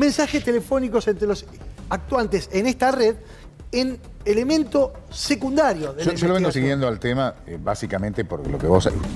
mensajes telefónicos entre los actuantes en esta red en elemento secundario de la Yo lo vengo siguiendo al tema, básicamente por lo que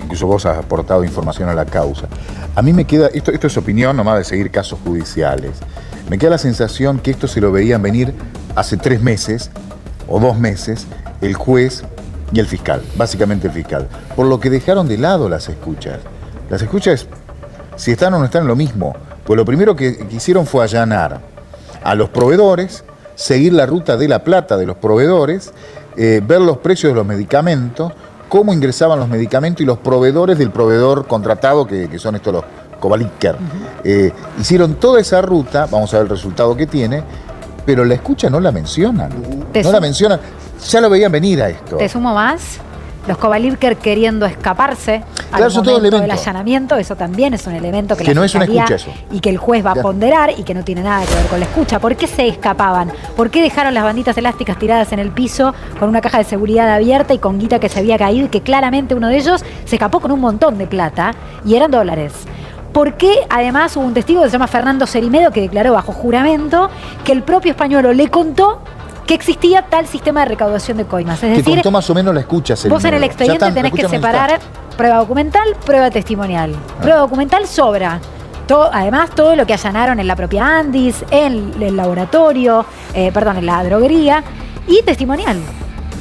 incluso vos has aportado información a la causa. A mí me queda, esto es opinión nomás de seguir casos judiciales, me queda la sensación que esto se lo veían venir hace 3 meses o 2 meses el juez y el fiscal, básicamente el fiscal, por lo que dejaron de lado las escuchas. Las escuchas, si están o no están, lo mismo, pues lo primero que hicieron fue allanar a los proveedores, seguir la ruta de la plata de los proveedores, ver los precios de los medicamentos, cómo ingresaban los medicamentos y los proveedores del proveedor contratado, que son estos los Cobaliker. Hicieron toda esa ruta, vamos a ver el resultado que tiene, pero la escucha no la mencionan. No la mencionan, ya lo veían venir a esto. Te sumo más. Los Cobaliker queriendo escaparse al momento del allanamiento, eso también es un elemento que la no es una escucha eso. Y que el juez va a ponderar y que no tiene nada que ver con la escucha. ¿Por qué se escapaban? ¿Por qué dejaron las banditas elásticas tiradas en el piso con una caja de seguridad abierta y con guita que se había caído y que claramente uno de ellos se escapó con un montón de plata y eran dólares? ¿Por qué además hubo un testigo que se llama Fernando Cerimedo que declaró bajo juramento que el propio Españolo le contó que existía tal sistema de recaudación de coimas? Es decir, que contó más o menos la escucha. Vos en el expediente tenés que separar prueba documental, prueba testimonial. Prueba documental sobra. Además, todo lo que allanaron en la propia Andis, en el laboratorio, en la droguería, y testimonial.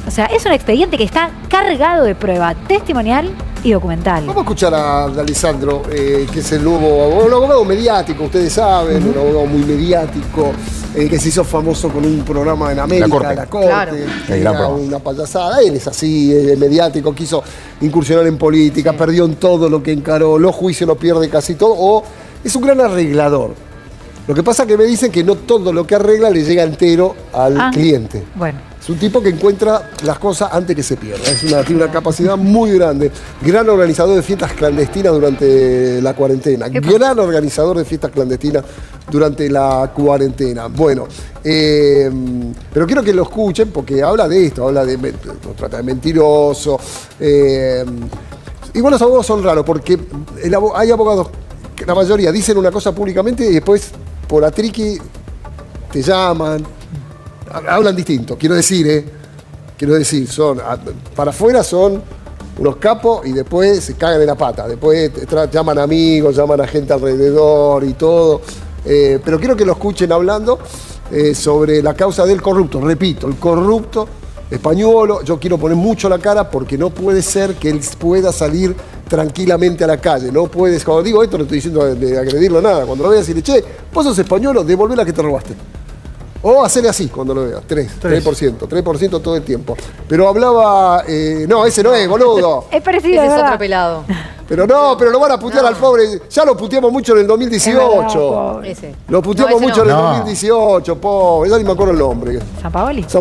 O sea, es un expediente que está cargado de prueba testimonial y documental. Vamos a escuchar a Alessandro, que es el nuevo abogado mediático, ustedes saben, un abogado muy mediático, que se hizo famoso con un programa en América, La Corte, claro. Que era una payasada. Él es así, mediático, quiso incursionar en política, perdió en todo lo que encaró, los juicios lo pierde casi todo, o es un gran arreglador. Lo que pasa es que me dicen que no todo lo que arregla le llega entero al cliente. Bueno. Es un tipo que encuentra las cosas antes que se pierda. Tiene una capacidad muy grande. Gran organizador de fiestas clandestinas durante la cuarentena. Gran organizador de fiestas clandestinas durante la cuarentena. Bueno, pero quiero que lo escuchen porque habla de esto, habla de lo trata de mentiroso. Igual los abogados son raros porque hay abogados que la mayoría dicen una cosa públicamente y después por atriqui te llaman. Hablan distinto, quiero decir, para afuera son unos capos y después se cagan en la pata, después llaman amigos, llaman a gente alrededor y todo, pero quiero que lo escuchen hablando sobre la causa del corrupto, repito, el corrupto Españolo. Yo quiero poner mucho la cara porque no puede ser que él pueda salir tranquilamente a la calle, no puedes, cuando digo esto no estoy diciendo de agredirlo nada, cuando lo veas y le che, vos sos españolo, devolvé la que te robaste. O hacerle así cuando lo veas, 3% todo el tiempo. Pero hablaba, no, ese no es, boludo. Es parecido, ese es otro pelado. Pero lo van a putear al pobre, ya lo puteamos mucho en el 2018. Lo puteamos mucho en el 2018, pobre, ya ni me acuerdo el nombre. ¿San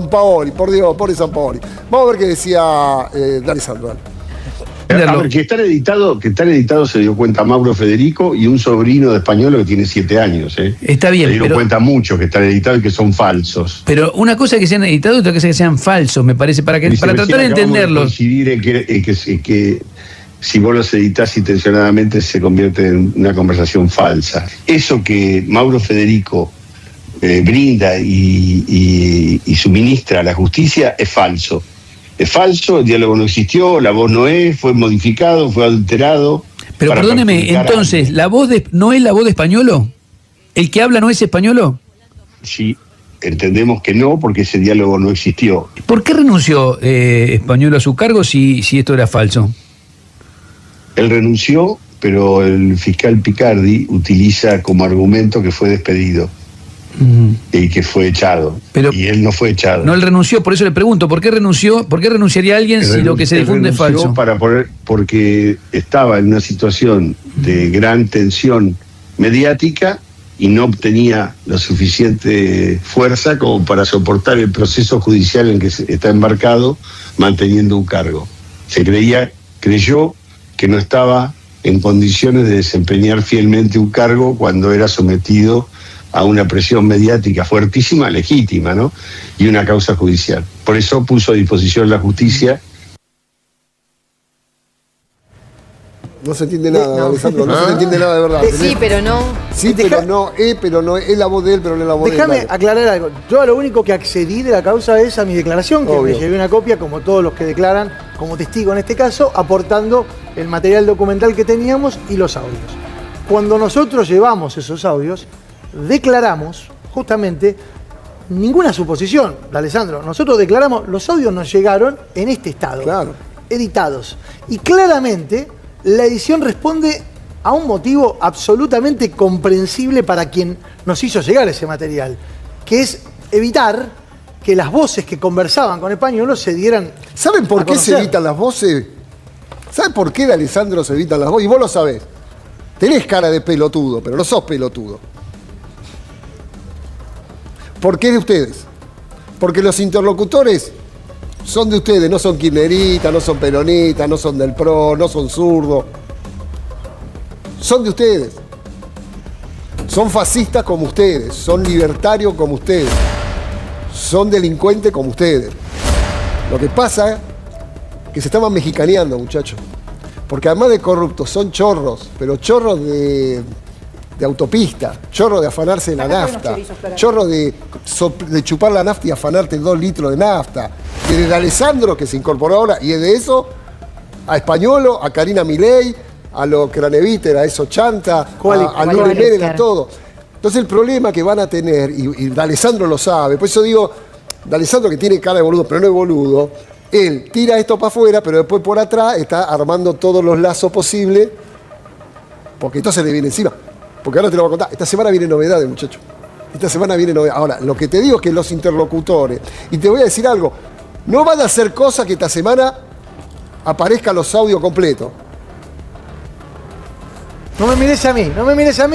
Paoli? Por Dios, pobre San Paoli. Vamos a ver qué decía Alessandro. A ver, que están editados se dio cuenta Mauro Federico y un sobrino de Españolo que tiene 7 años. Está bien, se dieron cuenta mucho que están editados y que son falsos. Pero una cosa es que sean editados y otra cosa es que sean falsos, me parece, para tratar de entenderlos. Coincidir en que si vos los editás intencionadamente se convierte en una conversación falsa. Eso que Mauro Federico brinda y suministra a la justicia es falso. Es falso, el diálogo no existió, la voz no fue modificado, fue adulterado. Pero perdóneme, entonces, ¿la voz no es la voz de Españolo? ¿El que habla no es Españolo? Sí, entendemos que no, porque ese diálogo no existió. ¿Por qué renunció Españolo a su cargo si esto era falso? Él renunció, pero el fiscal Picardi utiliza como argumento que fue despedido. Y que fue echado. Y él no fue echado. No, él renunció, por eso le pregunto, ¿por qué renunció? ¿Por qué renunciaría alguien si lo que se difunde es falso? Porque estaba en una situación de gran tensión mediática y no obtenía la suficiente fuerza como para soportar el proceso judicial en que está embarcado manteniendo un cargo. Creyó que no estaba en condiciones de desempeñar fielmente un cargo cuando era sometido a una presión mediática fuertísima, legítima, ¿no? Y una causa judicial. Por eso puso a disposición la justicia. No se entiende nada, No. Alessandro, no se entiende nada de verdad. Sí, pero no. Sí, pero no, es la voz de él, pero no es la voz de él. Déjame dale. aclarar algo. Yo a lo único que accedí de la causa es a mi declaración, que Obvio. me llevé una copia, como todos los que declaran, como testigo en este caso, aportando el material documental que teníamos y los audios. Cuando nosotros llevamos esos audios, declaramos justamente ninguna suposición, Alessandro. Nosotros declaramos, los audios nos llegaron en este estado, Claro. editados. Y claramente la edición responde a un motivo absolutamente comprensible para quien nos hizo llegar ese material, que es evitar que las voces que conversaban con españoles se dieran. ¿Saben por a qué se conocer. evitan las voces? ¿Saben por qué de Alessandro se evitan las voces? Y vos lo sabés. Tenés cara de pelotudo, pero no sos pelotudo. ¿Por qué de ustedes? Porque los interlocutores son de ustedes, no son kirchneristas, no son peronistas, no son del PRO, no son zurdos. Son de ustedes. Son fascistas como ustedes, son libertarios como ustedes, son delincuentes como ustedes. Lo que pasa es que se estaban mexicaneando, muchachos. Porque además de corruptos, son chorros, pero chorros de autopista, chorros de afanarse la nafta, chorros de chupar la nafta y afanarte 2 litros de nafta. Desde de Alessandro, que se incorporó ahora, y de eso a Españolo, a Karina Milei, a los Craneviter, a esos Chanta, a Luis Jiménez, a todo. Entonces el problema que van a tener, y D'Alessandro lo sabe, por eso digo, D'Alessandro que tiene cara de boludo, pero no es boludo, él tira esto para afuera, pero después por atrás está armando todos los lazos posibles, porque entonces le viene encima. Porque ahora te lo voy a contar, esta semana viene novedades, muchachos. Esta semana viene novedades. Ahora, lo que te digo es que los interlocutores, y te voy a decir algo, no van a hacer cosas que esta semana aparezcan los audios completos. No me mires a mí,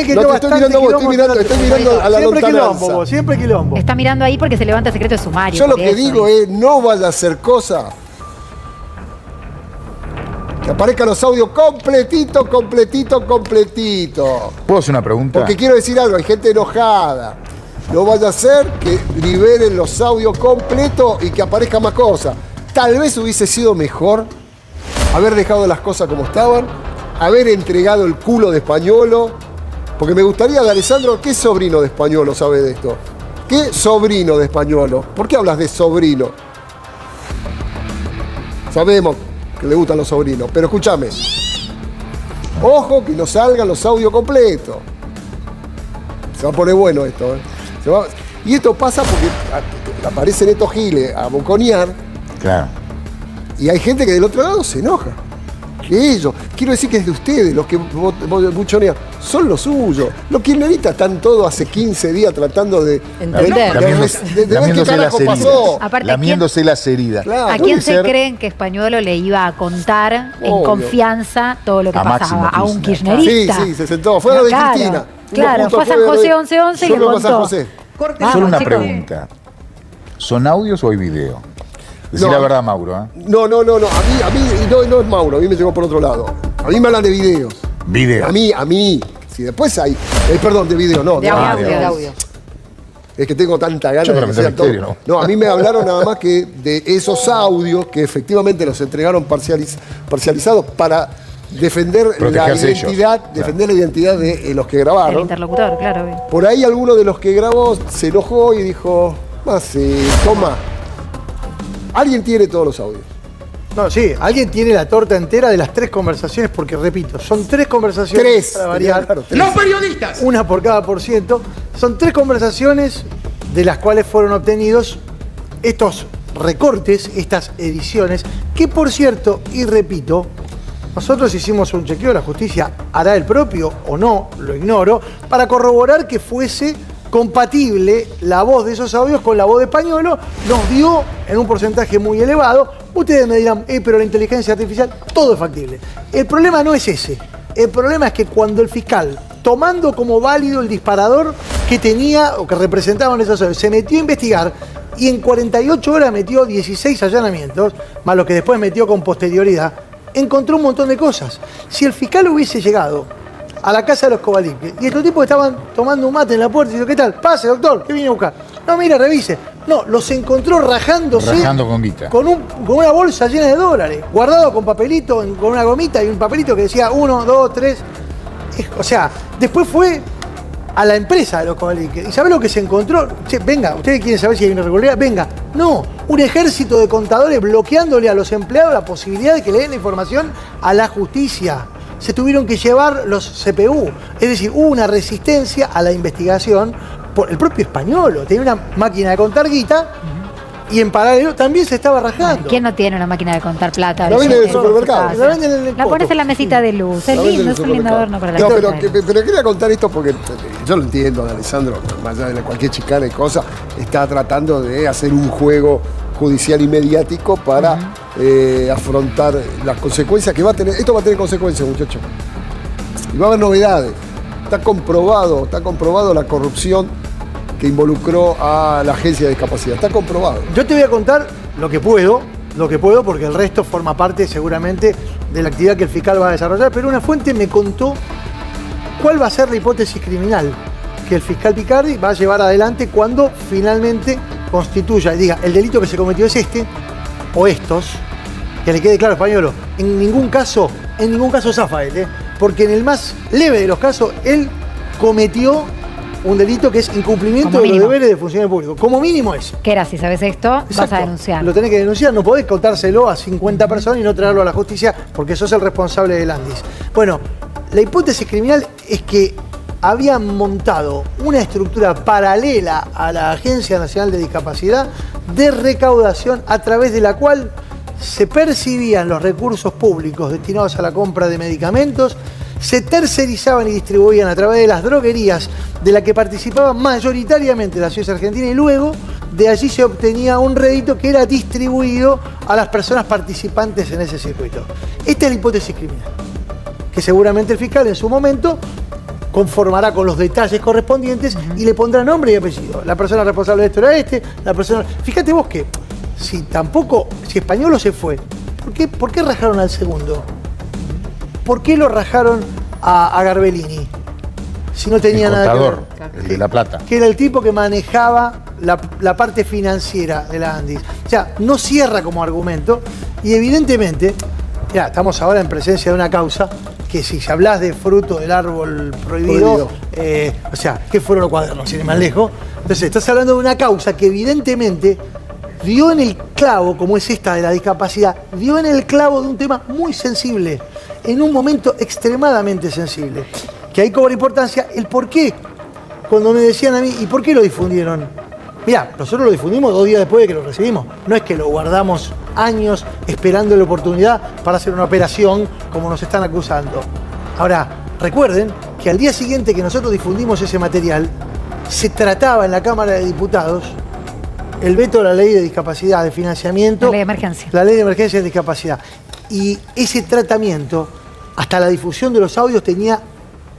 que No yo te estoy bastante mirando a vos, quilombo estoy mirando a la siempre lontananza. quilombo, vos, siempre quilombo. Está mirando ahí porque se levanta secreto de sumario. Yo lo por que eso. digo es, no vaya a hacer cosas que aparezcan los audios completito. ¿Puedo hacer una pregunta? Porque quiero decir algo, hay gente enojada. No vaya a ser que liberen los audios completos y que aparezcan más cosas. Tal vez hubiese sido mejor haber dejado las cosas como estaban, haber entregado el culo de Españolo, porque me gustaría de Alessandro, ¿qué sobrino de Españolo sabe de esto? ¿Qué sobrino de Españolo? ¿Por qué hablas de sobrino? Sabemos que le gustan los sobrinos, pero escúchame. Ojo que no salgan los audios completos. Se va a poner bueno esto, ¿eh? Y esto pasa porque aparecen estos giles a boconear Claro. y hay gente que del otro lado se enoja. Que ellos, quiero decir que es de ustedes, los que buchonean, son los suyos. Los kirchneristas están todos hace 15 días tratando de Entender. ver qué Lamiéndose carajo las pasó. heridas. Aparte, Lamiéndose las heridas. Claro. ¿A Puede quién se ser- creen que Españolo le iba a contar en Obvio. confianza todo lo que A Máximo pasaba? A un Kirchner. kirchnerista. Sí, se sentó. Fue a lo de Claro, Cristina. Claro, Justo fue a San lo de- José 1111 y le Solo a San contó. José. Corte. Solo una chicos. pregunta. ¿Son audios o hay video? Decir No. la verdad, Mauro. ¿eh? No. A mí no es Mauro, a mí me llegó por otro lado. A mí me hablan de videos. Video. A mí. Si después hay. Perdón, de video, no. De Ah, audio, de de audio. audio. Es que tengo tanta ganas Yo de para que meter sea todo. misterio, No, a mí me hablaron nada más que de esos audios que efectivamente los entregaron parcializados para defender la Protegerse ellos. identidad, Claro. defender la identidad de los que El grabaron. interlocutor, claro. obvio. Por ahí alguno de los que grabó se enojó y dijo, toma. Alguien tiene todos los audios. No, sí, alguien tiene la torta entera de las 3 conversaciones, porque repito, son 3 conversaciones 3. para variar. Claro, 3. Una por cada %. Son 3 conversaciones de las cuales fueron obtenidos estos recortes, estas ediciones, que por cierto, y repito, nosotros hicimos un chequeo, la justicia hará el propio o no, lo ignoro, para corroborar que fuese compatible la voz de esos audios con la voz de Españolo. Nos dio en un porcentaje muy elevado. Ustedes me dirán, pero la inteligencia artificial, todo es factible. El problema no es ese. El problema es que cuando el fiscal, tomando como válido el disparador que tenía o que representaban esos audios, se metió a investigar y en 48 horas metió 16 allanamientos, más lo que después metió con posterioridad, encontró un montón de cosas. Si el fiscal hubiese llegado a la casa de los Kovalic y estos tipos estaban tomando un mate en la puerta y dijo, ¿qué tal? Pase, doctor, ¿qué viene a buscar? No, mira, revise. No, los encontró rajándose. Rajando con guita. Con una bolsa llena de dólares, guardado con papelito, con una gomita y un papelito que decía 1, 2, 3. O sea, después fue a la empresa de los Kovalik. ¿Y sabe lo que se encontró? Che, venga, ustedes quieren saber si hay una irregularidad. Venga. No, un ejército de contadores bloqueándole a los empleados la posibilidad de que le den la información a la justicia. Se tuvieron que llevar los CPU. Es decir, hubo una resistencia a la investigación por el propio Españolo. Tenía una máquina de contar guita y en paralelo también se estaba rajando. ¿Quién no tiene una máquina de contar plata? La venden en el supermercado. La venden en el La pones en la mesita de luz. Es lindo, es un lindo adorno para la No, casa. pero quería contar esto porque yo lo entiendo, Alessandro, más allá de cualquier chicana y cosa, está tratando de hacer un juego judicial y mediático para afrontar las consecuencias que va a tener. Esto va a tener consecuencias, muchachos. Y va a haber novedades. Está comprobado la corrupción que involucró a la agencia de discapacidad. Está comprobado. Yo te voy a contar lo que puedo, porque el resto forma parte seguramente de la actividad que el fiscal va a desarrollar, pero una fuente me contó cuál va a ser la hipótesis criminal que el fiscal Picardi va a llevar adelante cuando finalmente constituya y diga el delito que se cometió es este o estos, que le quede claro, Españolo, en ningún caso zafa él, porque en el más leve de los casos él cometió un delito que es incumplimiento de los deberes de funcionario público. Como mínimo eso. Que era, si sabes esto, vas Exacto. a denunciar. Lo tenés que denunciar, no podés contárselo a 50 personas y no traerlo a la justicia porque sos el responsable del Andis. Bueno, la hipótesis criminal es que habían montado una estructura paralela a la Agencia Nacional de Discapacidad de recaudación a través de la cual se percibían los recursos públicos destinados a la compra de medicamentos, se tercerizaban y distribuían a través de las droguerías de la que participaban mayoritariamente la sociedad argentina y luego de allí se obtenía un rédito que era distribuido a las personas participantes en ese circuito. Esta es la hipótesis criminal, que seguramente el fiscal en su momento conformará con los detalles correspondientes y le pondrá nombre y apellido. La persona responsable de esto era la persona... Fíjate vos que si Españolo se fue, ¿por qué rajaron al segundo? ¿Por qué lo rajaron a Garbellini? Si no tenía nada que ver. El de La Plata. Que era el tipo que manejaba la parte financiera de la Andis. O sea, no cierra como argumento y evidentemente, ya estamos ahora en presencia de una causa que si hablas de fruto del árbol prohibido. O sea, ¿qué fueron los cuadernos? Sin ir más lejos. Entonces, estás hablando de una causa que evidentemente dio en el clavo, como es esta de la discapacidad, dio en el clavo de un tema muy sensible, en un momento extremadamente sensible, que ahí cobra importancia el por qué. Cuando me decían a mí, ¿y por qué lo difundieron? Mirá, nosotros lo difundimos 2 días después de que lo recibimos. No es que lo guardamos años esperando la oportunidad para hacer una operación como nos están acusando. Ahora, recuerden que al día siguiente que nosotros difundimos ese material, se trataba en la Cámara de Diputados el veto de la ley de discapacidad, de financiamiento. La ley de emergencia. La ley de emergencia de discapacidad. Y ese tratamiento, hasta la difusión de los audios, tenía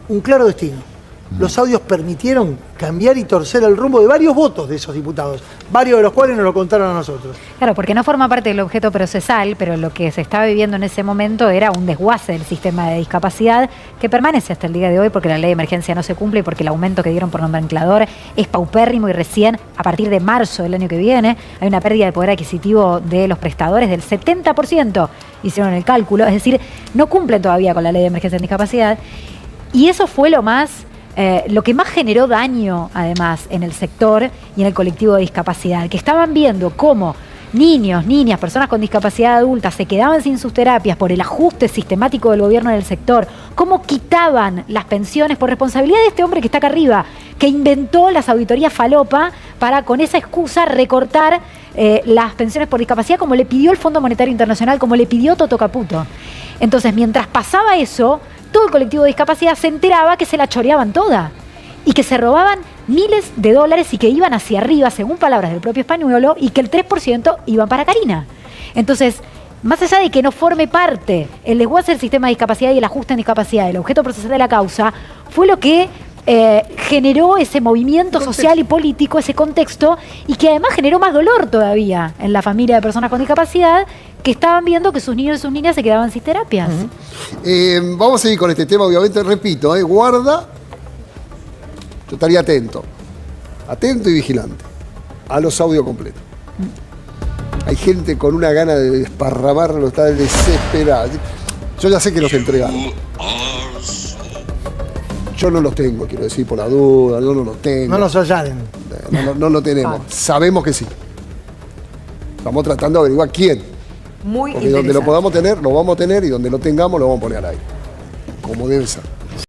un claro destino. Los audios permitieron cambiar y torcer el rumbo de varios votos de esos diputados, varios de los cuales nos lo contaron a nosotros. Claro, porque no forma parte del objeto procesal, pero lo que se estaba viviendo en ese momento era un desguace del sistema de discapacidad que permanece hasta el día de hoy porque la ley de emergencia no se cumple y porque el aumento que dieron por nomenclador es paupérrimo y recién a partir de marzo del año que viene hay una pérdida de poder adquisitivo de los prestadores del 70%, hicieron el cálculo, es decir, no cumplen todavía con la ley de emergencia en discapacidad y eso fue lo que más generó daño, además, en el sector y en el colectivo de discapacidad, que estaban viendo cómo niños, niñas, personas con discapacidad adulta se quedaban sin sus terapias por el ajuste sistemático del gobierno en el sector, cómo quitaban las pensiones por responsabilidad de este hombre que está acá arriba, que inventó las auditorías falopa para, con esa excusa, recortar las pensiones por discapacidad como le pidió el Fondo Monetario Internacional, como le pidió Toto Caputo. Entonces, mientras pasaba eso, todo el colectivo de discapacidad se enteraba que se la choreaban toda y que se robaban miles de dólares y que iban hacia arriba, según palabras del propio Españolo, y que el 3% iban para Karina. Entonces, más allá de que no forme parte el desguace del sistema de discapacidad y el ajuste en discapacidad, el objeto procesal de la causa, fue lo que generó ese movimiento social y político, ese contexto, y que además generó más dolor todavía en la familia de personas con discapacidad que estaban viendo que sus niños y sus niñas se quedaban sin terapias. Vamos a seguir con este tema, obviamente, repito, guarda, yo estaría atento y vigilante. a los audios completos. Hay gente con una gana de desparramarlo, está desesperada. Yo ya sé que los entregaron. Yo no los tengo, quiero decir, por la duda, yo no los tengo. No nos allanen. No lo tenemos. Sabemos que sí. Estamos tratando de averiguar quién. Muy Porque donde lo podamos tener, lo vamos a tener, y donde lo tengamos, lo vamos a poner al aire. Como debe ser.